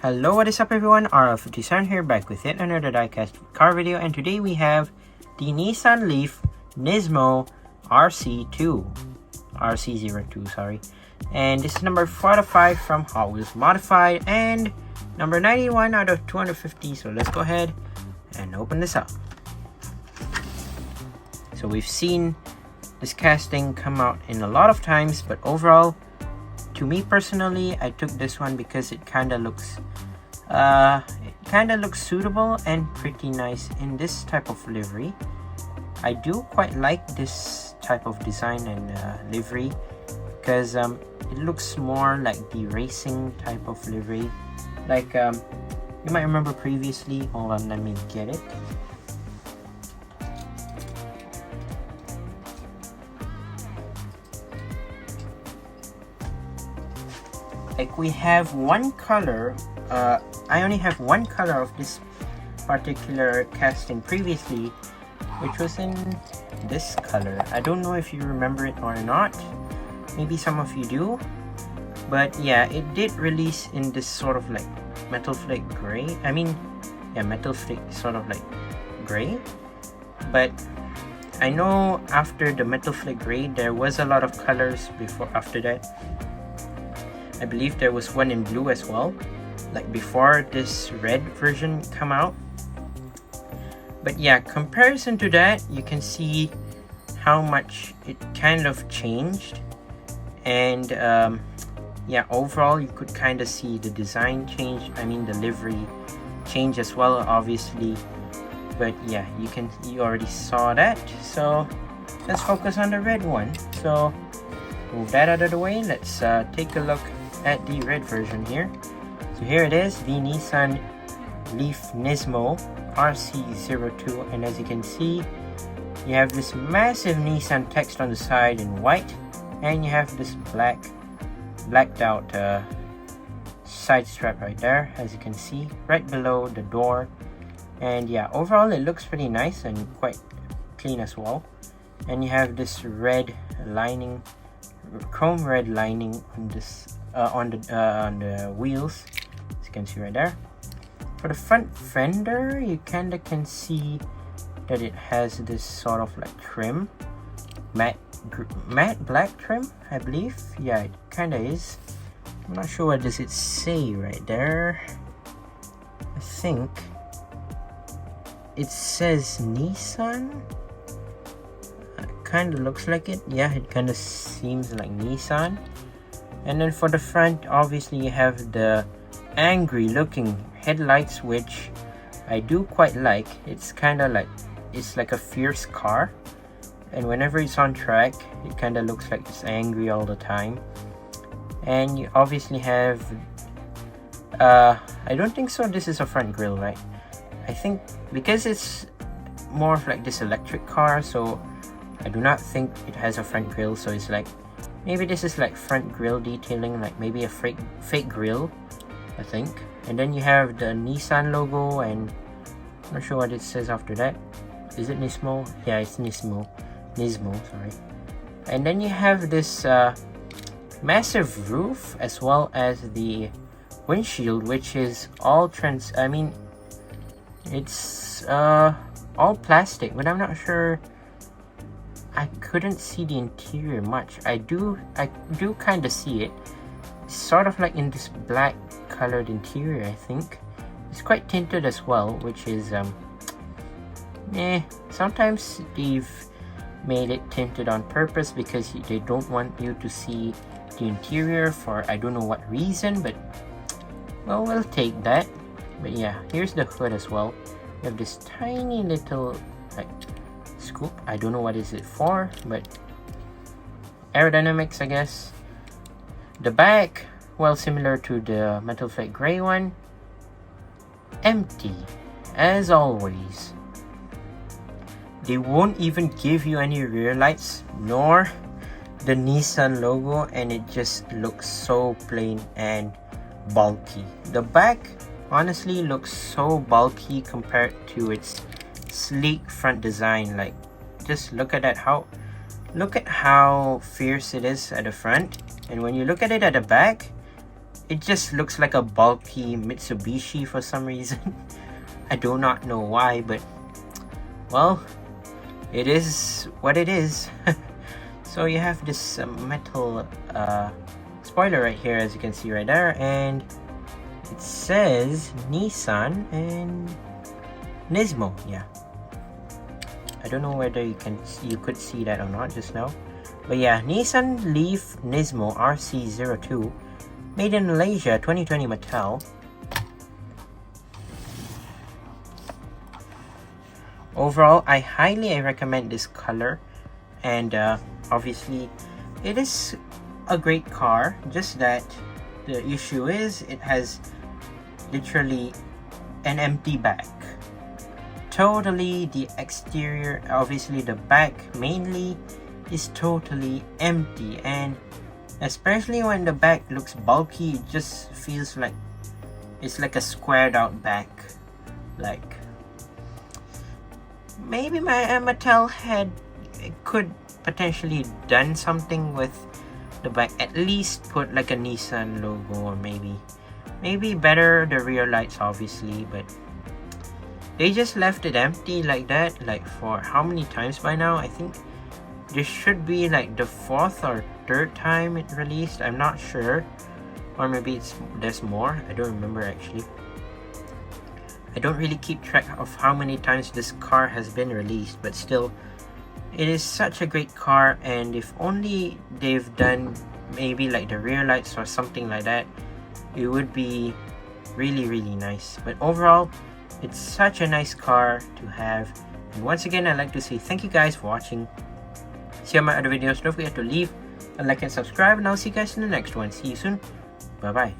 Hello, what is up everyone, RL57 here, back with yet another diecast car video, and today we have the Nissan Leaf Nismo RC02, sorry. And this is number 4 out of 5 from Hot Wheels Modified, and number 91 out of 250, so let's go ahead and open this up. So we've seen this casting come out in a lot of times, but overall, to me personally, I took this one because it kind of looks suitable and pretty nice in this type of livery. I do quite like this type of design and livery because it looks more like the racing type of livery. Like you might remember previously, hold on, let me get it. Like we have one color, I only have one color of this particular casting previously, which was in this color. I don't know if you remember it or not, maybe some of you do, but yeah, it did release in this sort of like metal flake gray. Metal flake sort of like gray, but I know after the metal flake gray there was a lot of colors after that. I believe there was one in blue as well, like before this red version come out. But yeah, comparison to that, you can see how much it kind of changed. And yeah, overall you could kind of see the design change, the livery change as well, obviously. But yeah, you already saw that. So let's focus on the red one. So move that out of the way. Let's take a look at the red version here. So here it is, the Nissan Leaf Nismo RC02, and as you can see, you have this massive Nissan text on the side in white, and you have this blacked out side strap right there, as you can see, right below the door. And yeah, overall it looks pretty nice and quite clean as well. And you have this red lining, chrome red lining on this on the wheels, as you can see right there. For the front fender, you kinda can see that it has this sort of like trim, matte black trim, I believe. Yeah, it kinda is. I'm not sure what does it say right there. I think it says Nissan. It kinda looks like it. Yeah, it kinda seems like Nissan. And then for the front, obviously you have the angry looking headlights, which I do quite like. It's kind of like, it's like a fierce car, and whenever it's on track it kind of looks like it's angry all the time. And you obviously have I don't think so this is a front grille, right? I think because it's more of like this electric car, so I do not think it has a front grille. So it's like, maybe this is like front grille detailing, like maybe a fake grille, I think. And then you have the Nissan logo, and I'm not sure what it says after that. Is it Nismo? Yeah, it's Nismo, sorry. And then you have this massive roof, as well as the windshield, which is all it's all plastic, but I'm not sure. I couldn't see the interior much. I do kind of see it. It's sort of like in this black colored interior, I think. It's quite tinted as well, which is sometimes they've made it tinted on purpose because they don't want you to see the interior for I don't know what reason, but well, we'll take that. But yeah, here's the hood as well. You have this tiny little like scoop. I don't know what is it for, but aerodynamics, I guess. The back, well, similar to the metal flake gray one, empty as always. They won't even give you any rear lights nor the Nissan logo, and it just looks so plain and bulky. The back honestly looks so bulky compared to its sleek front design. Like, just look at that, look at how fierce it is at the front, and when you look at it at the back, it just looks like a bulky Mitsubishi for some reason. I do not know why, but well, it is what it is. So you have this metal spoiler right here, as you can see right there, and it says Nissan and Nismo. Yeah, I don't know whether you could see that or not just now, but yeah, Nissan Leaf Nismo RC02, made in Malaysia, 2020 Mattel. Overall, I highly recommend this color, and obviously it is a great car, just that the issue is it has literally an empty back. Totally, the exterior, obviously the back mainly, is totally empty, and especially when the back looks bulky, it just feels like it's like a squared out back. Like maybe my Mattel could potentially done something with the back, at least put like a Nissan logo, or maybe better the rear lights obviously, but they just left it empty like that, like for how many times by now? I think this should be like the 4th or 3rd time it released. I'm not sure, or maybe there's more. I don't remember actually. I don't really keep track of how many times this car has been released, but still, it is such a great car, and if only they've done maybe like the rear lights or something like that, it would be really, really nice. But overall, it's such a nice car to have. And once again, I'd like to say thank you guys for watching. See you on my other videos. Don't forget to leave a like and subscribe, and I'll see you guys in the next one. See you soon. Bye bye.